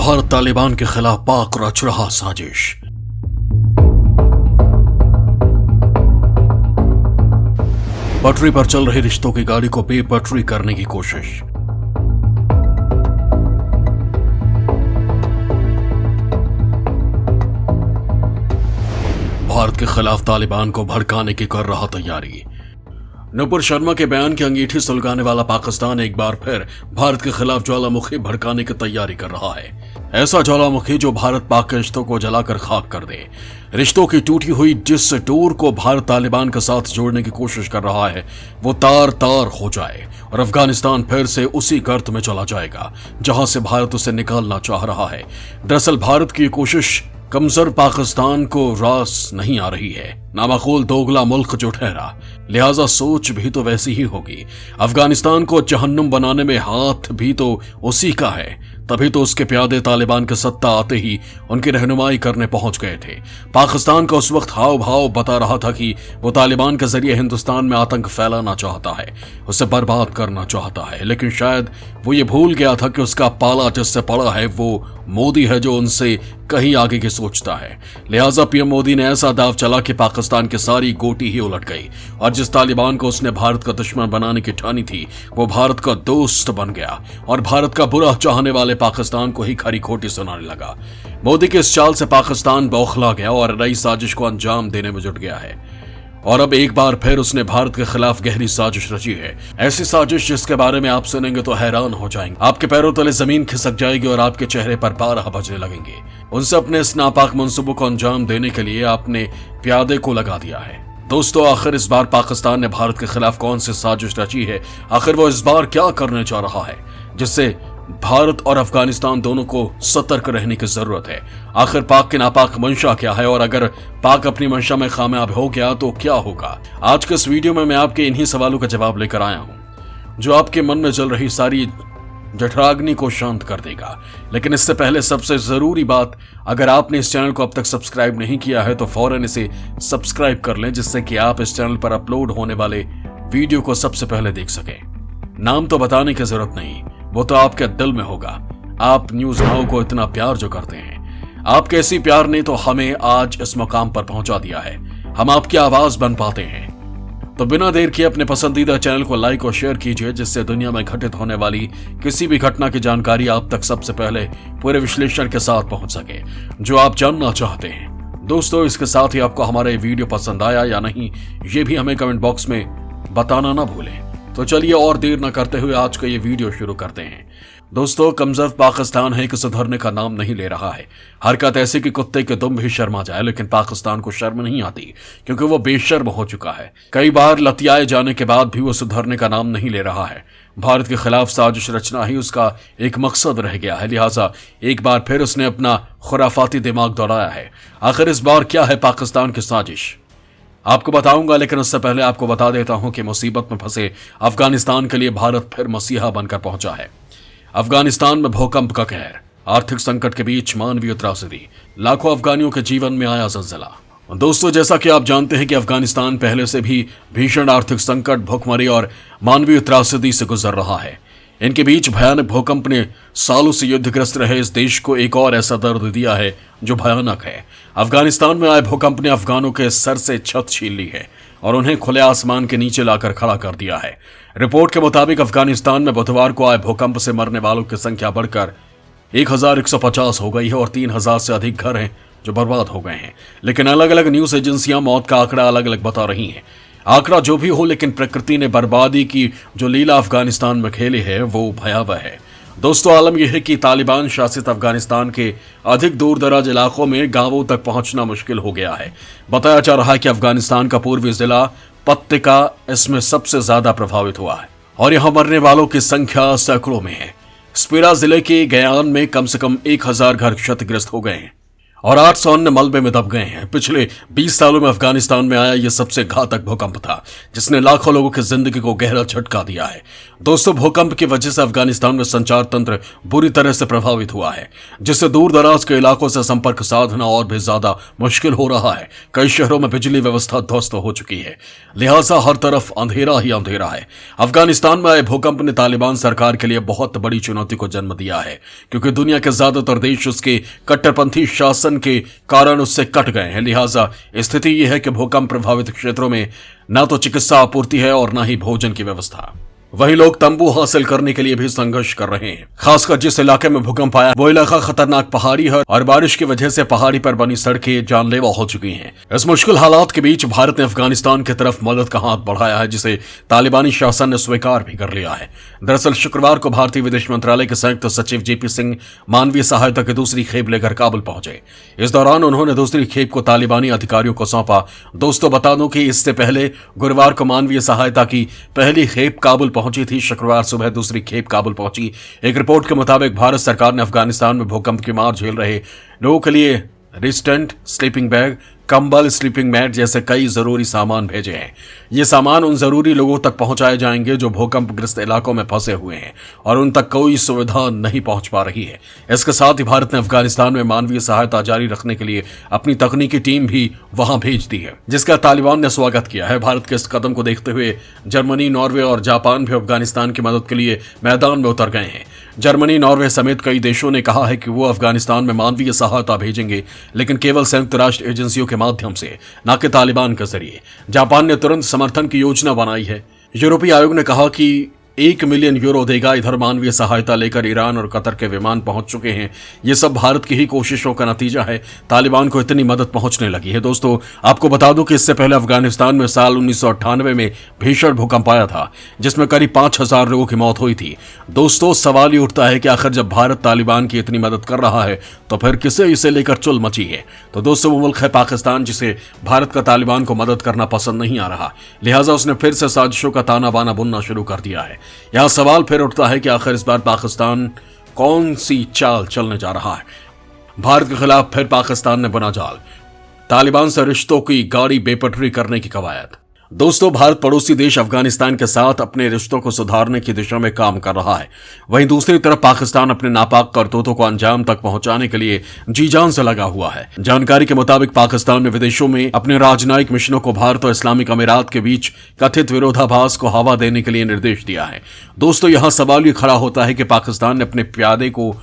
भारत तालिबान के खिलाफ पाक रच रहा साजिश। पटरी पर चल रही रिश्तों की गाड़ी को बेपटरी करने की कोशिश। भारत के खिलाफ तालिबान को भड़काने की कर रहा तैयारी। नुपुर शर्मा के बयान की अंगीठी सुलगाने वाला पाकिस्तान एक बार फिर भारत के खिलाफ ज्वालामुखी भड़काने की तैयारी कर रहा है। ऐसा ज्वालामुखी जो भारत पाक के रिश्तों को जलाकर खाक कर दे। रिश्तों की टूटी हुई जिस डोर को भारत तालिबान के साथ जोड़ने की कोशिश कर रहा है वो तार तार हो जाए और अफगानिस्तान फिर से उसी गर्त में चला जाएगा जहां से भारत उसे निकालना चाह रहा है। दरअसल भारत की कोशिश कमजोर पाकिस्तान को रास नहीं आ रही है। नामाकूल दोगला मुल्क जो ठहरा, लिहाजा सोच भी तो वैसी ही होगी। अफगानिस्तान को जहन्नुम बनाने में हाथ भी तो उसी का है। तभी तो उसके प्यादे तालिबान के सत्ता आते ही उनकी रहनुमाई करने पहुंच गए थे। पाकिस्तान का उस वक्त हाव भाव बता रहा था कि वो तालिबान के जरिए हिंदुस्तान में आतंक फैलाना चाहता है, उसे बर्बाद करना चाहता है। लेकिन शायद वो ये भूल गया था कि उसका पाला जिससे पड़ा है वो मोदी है, जो उनसे कहीं आगे की सोचता है। लिहाजा पीएम मोदी ने ऐसा दाव चला कि पाकिस्तान की सारी गोटी ही उलट गई और जिस तालिबान को उसने भारत का दुश्मन बनाने की ठानी थी वो भारत का दोस्त बन गया और भारत का बुरा चाहने वाले पाकिस्तान को ही खरी खोटी सुनाने लगा। मोदी के इस चाल से पाकिस्तान बौखला गया और नई साजिश को अंजाम देने में जुट गया है और अब एक बार फिर उसने भारत के खिलाफ गहरी साजिश रची है। ऐसी साजिश जिसके बारे में आप सुनेंगे तो हैरान हो जाएंगे। आपके पैरों तले जमीन खिसक जाएगी और आपके चेहरे पर बारह बजने लगेंगे। उनसे अपने इस नापाक मंसूबों को अंजाम देने के लिए आपने प्यादे को लगा दिया है। दोस्तों, आखिर इस बार पाकिस्तान ने भारत के खिलाफ कौन सी साजिश रची है? आखिर वो इस बार क्या करने जा रहा है जिससे भारत और अफगानिस्तान दोनों को सतर्क रहने की जरूरत है? आखिर पाक की नापाक मंशा क्या है और अगर पाक अपनी मंशा में कामयाब हो गया तो क्या होगा? आज के इस वीडियो में मैं आपके इन्हीं सवालों का जवाब लेकर आया हूं जो आपके मन में चल रही सारी जठराग्नि को शांत कर देगा। लेकिन इससे पहले सबसे जरूरी बात, अगर आपने इस चैनल को अब तक सब्सक्राइब नहीं किया है तो फौरन इसे सब्सक्राइब कर लें जिससे कि आप इस चैनल पर अपलोड होने वाले वीडियो को सबसे पहले देख सकें। नाम तो बताने की जरूरत नहीं, वो तो आपके दिल में होगा। आप न्यूज नाउ को इतना प्यार जो करते हैं, आपके ऐसी प्यार ने तो हमें आज इस मुकाम पर पहुंचा दिया है। हम आपकी आवाज बन पाते हैं। तो बिना देर किए अपने पसंदीदा चैनल को लाइक और शेयर कीजिए जिससे दुनिया में घटित होने वाली किसी भी घटना की जानकारी आप तक सबसे पहले पूरे विश्लेषण के साथ पहुंच सके जो आप जानना चाहते हैं। दोस्तों, इसके साथ ही आपको हमारा ये वीडियो पसंद आया या नहीं ये भी हमें कमेंट बॉक्स में बताना ना भूलें। तो चलिए और देर न करते हुए आज का ये वीडियो शुरू करते हैं। दोस्तों, कमजोर पाकिस्तान है कि सुधरने का नाम नहीं ले रहा है। हरकत ऐसी कि कुत्ते के दुम भी शर्मा जाए, लेकिन पाकिस्तान को शर्म नहीं आती क्योंकि वो बेशर्म हो चुका है। कई बार लतियाए जाने के बाद भी वो सुधरने का नाम नहीं ले रहा है। भारत के खिलाफ साजिश रचना ही उसका एक मकसद रह गया है। लिहाजा एक बार फिर उसने अपना खुराफाती दिमाग दौड़ाया है। आखिर इस बार क्या है पाकिस्तान की साजिश, आपको बताऊंगा, लेकिन उससे पहले आपको बता देता हूं कि मुसीबत में फंसे अफगानिस्तान के लिए भारत फिर मसीहा बनकर पहुंचा है। अफगानिस्तान में भूकंप का कहर, आर्थिक संकट के बीच मानवीय त्रासदी, लाखों अफगानियों के जीवन में आया ज़लज़ला। दोस्तों, जैसा कि आप जानते हैं कि अफगानिस्तान पहले से भी भीषण आर्थिक संकट, भुखमरी और मानवीय त्रासदी से गुजर रहा है। इनके बीच भयानक भूकंप ने सालों से युद्धग्रस्त रहे इस देश को एक और ऐसा दर्द दिया है जो भयानक है। अफगानिस्तान में आए भूकंप ने अफगानों के सर से छत छीन ली है और उन्हें खुले आसमान के नीचे लाकर खड़ा कर दिया है। रिपोर्ट के मुताबिक अफगानिस्तान में बुधवार को आए भूकंप से मरने वालों की संख्या बढ़कर 1150 हो गई है और 3000 से अधिक घर हैं जो बर्बाद हो गए हैं। लेकिन अलग अलग न्यूज एजेंसियां मौत का आंकड़ा अलग अलग बता रही हैं। आंकड़ा जो भी हो, लेकिन प्रकृति ने बर्बादी की जो लीला अफगानिस्तान में खेली है वो भयावह है। दोस्तों, आलम यह है कि तालिबान शासित अफगानिस्तान के अधिक दूर दराज इलाकों में गांवों तक पहुंचना मुश्किल हो गया है। बताया जा रहा है कि अफगानिस्तान का पूर्वी जिला पत्तिका इसमें सबसे ज्यादा प्रभावित हुआ है और यहां मरने वालों की संख्या सैकड़ों में है। स्पीरा जिले के गयान में कम से कम 1000 घर क्षतिग्रस्त हो गए हैं और 800 अन्य मलबे में दब गए हैं। पिछले 20 सालों में अफगानिस्तान में आया यह सबसे घातक भूकंप था जिसने लाखों लोगों की जिंदगी को गहरा झटका दिया है। दोस्तों, भूकंप की वजह से अफगानिस्तान में संचार तंत्र बुरी तरह से प्रभावित हुआ है, जिससे दूर दराज के इलाकों से संपर्क साधना और भी ज्यादा मुश्किल हो रहा है। कई शहरों में बिजली व्यवस्था ध्वस्त हो चुकी है, लिहाजा हर तरफ अंधेरा ही अंधेरा है। अफगानिस्तान में आए भूकंप ने तालिबान सरकार के लिए बहुत बड़ी चुनौती को जन्म दिया है, क्योंकि दुनिया के ज्यादातर देश उसके कट्टरपंथी शासन के कारण उससे कट गए हैं। लिहाजा स्थिति यह है कि भूकंप प्रभावित क्षेत्रों में न तो चिकित्सा आपूर्ति है और न ही भोजन की व्यवस्था। वहीं लोग तंबू हासिल करने के लिए भी संघर्ष कर रहे हैं। खासकर जिस इलाके में भूकंप आया वो इलाका खतरनाक पहाड़ी है और बारिश की वजह से पहाड़ी पर बनी सड़कें जानलेवा हो चुकी हैं। इस मुश्किल हालात के बीच भारत ने अफगानिस्तान की तरफ मदद का हाथ बढ़ाया है, जिसे तालिबानी शासन ने स्वीकार भी कर लिया है। दरअसल शुक्रवार को भारतीय विदेश मंत्रालय के संयुक्त सचिव जेपी सिंह मानवीय सहायता की दूसरी खेप लेकर काबुल पहुंचे। इस दौरान उन्होंने दूसरी खेप को तालिबानी अधिकारियों को सौंपा। दोस्तों, बता दूं कि इससे पहले गुरुवार को मानवीय सहायता की पहली खेप काबुल पहुंची थी। शुक्रवार सुबह दूसरी खेप काबुल पहुंची। एक रिपोर्ट के मुताबिक भारत सरकार ने अफगानिस्तान में भूकंप की मार झेल रहे लोगों के लिए रेजिस्टेंट स्लीपिंग बैग, कंबल, स्लीपिंग मैट जैसे कई जरूरी सामान भेजे हैं। ये सामान उन जरूरी लोगों तक पहुंचाए जाएंगे जो भूकंपग्रस्त इलाकों में फंसे हुए हैं और उन तक कोई सुविधा नहीं पहुंच पा रही है। इसके साथ ही भारत ने अफगानिस्तान में मानवीय सहायता जारी रखने के लिए अपनी तकनीकी टीम भी वहां भेज दी है, जिसका तालिबान ने स्वागत किया है। भारत के इस कदम को देखते हुए जर्मनी, नॉर्वे और जापान भी अफगानिस्तान की मदद के लिए मैदान में उतर गए हैं। जर्मनी, नॉर्वे समेत कई देशों ने कहा है कि वो अफगानिस्तान में मानवीय सहायता भेजेंगे, लेकिन केवल संयुक्त राष्ट्र एजेंसियों के माध्यम से, न कि तालिबान के जरिए। जापान ने तुरंत समर्थन की योजना बनाई है। यूरोपीय आयोग ने कहा कि 1 मिलियन यूरो देगा। इधर मानवीय सहायता लेकर ईरान और कतर के विमान पहुंच चुके हैं। ये सब भारत की ही कोशिशों का नतीजा है। तालिबान को इतनी मदद पहुंचने लगी है। दोस्तों, आपको बता दूं कि इससे पहले अफगानिस्तान में साल 1998 में भीषण भूकंप आया था, जिसमें करीब 5000 लोगों की मौत हुई थी। दोस्तों, सवाल ये उठता है कि आखिर जब भारत तालिबान की इतनी मदद कर रहा है तो फिर किसे इसे लेकर चुल मची है? तो दोस्तों, वो मुल्क है पाकिस्तान, जिसे भारत का तालिबान को मदद करना पसंद नहीं आ रहा। लिहाजा उसने फिर से साजिशों का ताना बाना बुनना शुरू कर दिया है। यहां सवाल फिर उठता है कि आखिर इस बार पाकिस्तान कौन सी चाल चलने जा रहा है? भारत के खिलाफ फिर पाकिस्तान ने बुना जाल, तालिबान से रिश्तों की गाड़ी बेपटरी करने की कवायद। दोस्तों, भारत पड़ोसी देश अफगानिस्तान के साथ अपने रिश्तों को सुधारने की दिशा में काम कर रहा है। वहीं दूसरी तरफ पाकिस्तान अपने नापाक करतूतों को अंजाम तक पहुंचाने के लिए जी जान से लगा हुआ है। जानकारी के मुताबिक पाकिस्तान ने विदेशों में अपने राजनयिक मिशनों को भारत और इस्लामिक अमीरात के बीच कथित विरोधाभास को हवा देने के लिए निर्देश दिया है। दोस्तों, यहां सवाल ये खड़ा होता है कि पाकिस्तान ने अपने प्यादे को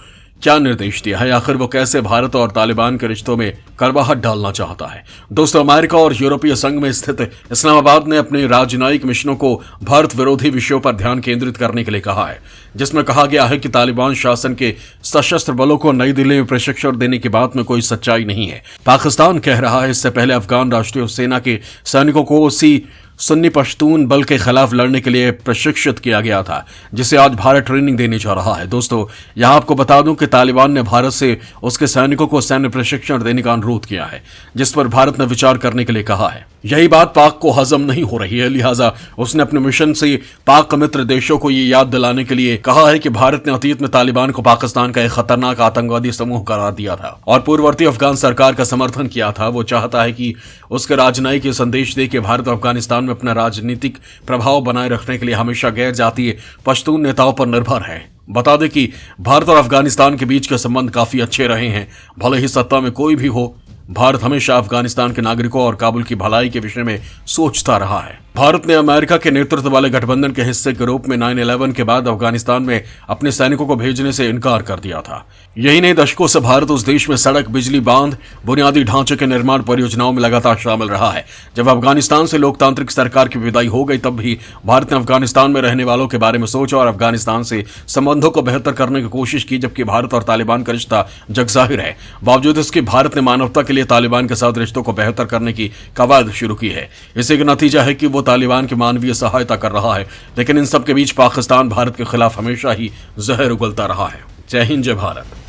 क्या निर्देश दिया है? आखिर वो कैसे भारत और तालिबान के रिश्तों में कड़वाहट डालना चाहता है? दोस्तों, अमेरिका और यूरोपीय संघ में स्थित इस्लामाबाद ने अपने राजनयिक मिशनों को भारत विरोधी विषयों पर ध्यान केंद्रित करने के लिए कहा है, जिसमें कहा गया है कि तालिबान शासन के सशस्त्र बलों को नई दिल्ली में प्रशिक्षण देने की बात में कोई सच्चाई नहीं है। पाकिस्तान कह रहा है इससे पहले अफगान राष्ट्रीय सेना के सैनिकों को उसी सुन्नी पश्तून बल के खिलाफ लड़ने के लिए प्रशिक्षित किया गया था, जिसे आज भारत ट्रेनिंग देने जा रहा है। दोस्तों, यहां आपको बता दूं कि तालिबान ने भारत से उसके सैनिकों को सैन्य प्रशिक्षण देने का अनुरोध किया है, जिस पर भारत ने विचार करने के लिए कहा है। यही बात पाक को हजम नहीं हो रही है, लिहाजा उसने अपने मिशन से पाक मित्र देशों को ये याद दिलाने के लिए कहा है कि भारत ने अतीत में तालिबान को पाकिस्तान का एक खतरनाक आतंकवादी समूह करार दिया था और पूर्ववर्ती अफगान सरकार का समर्थन किया था। वो चाहता है कि उसके राजनयिक ये संदेश दे कि भारत अफगानिस्तान में अपना राजनीतिक प्रभाव बनाए रखने के लिए हमेशा गैर जातीय पश्तून नेताओं पर निर्भर है। बता दें कि भारत और अफगानिस्तान के बीच के संबंध काफी अच्छे रहे हैं। भले ही सत्ता में कोई भी हो, भारत हमेशा अफगानिस्तान के नागरिकों और काबुल की भलाई के विषय में सोचता रहा है। भारत ने अमेरिका के नेतृत्व वाले गठबंधन के हिस्से के रूप में 9/11 के बाद अफगानिस्तान में अपने सैनिकों को भेजने से इनकार कर दिया था। यही नहीं, दशकों से भारत उस देश में सड़क, बिजली, बांध, बुनियादी ढांचे के निर्माण परियोजनाओं में लगातार शामिल रहा है। जब अफगानिस्तान से लोकतांत्रिक सरकार की विदाई हो गई, तब भी भारत ने अफगानिस्तान में रहने वालों के बारे में सोचा और अफगानिस्तान से संबंधों को बेहतर करने की कोशिश की। जबकि भारत और तालिबान का रिश्ता जगजाहिर है, बावजूद इसके भारत ने मानवता के लिए तालिबान के साथ रिश्तों को बेहतर करने की कवायद शुरू की है। इसी का नतीजा है कि वो तालिबान की मानवीय सहायता कर रहा है, लेकिन इन सब के बीच पाकिस्तान भारत के खिलाफ हमेशा ही जहर उगलता रहा है। जय हिंद, जय भारत।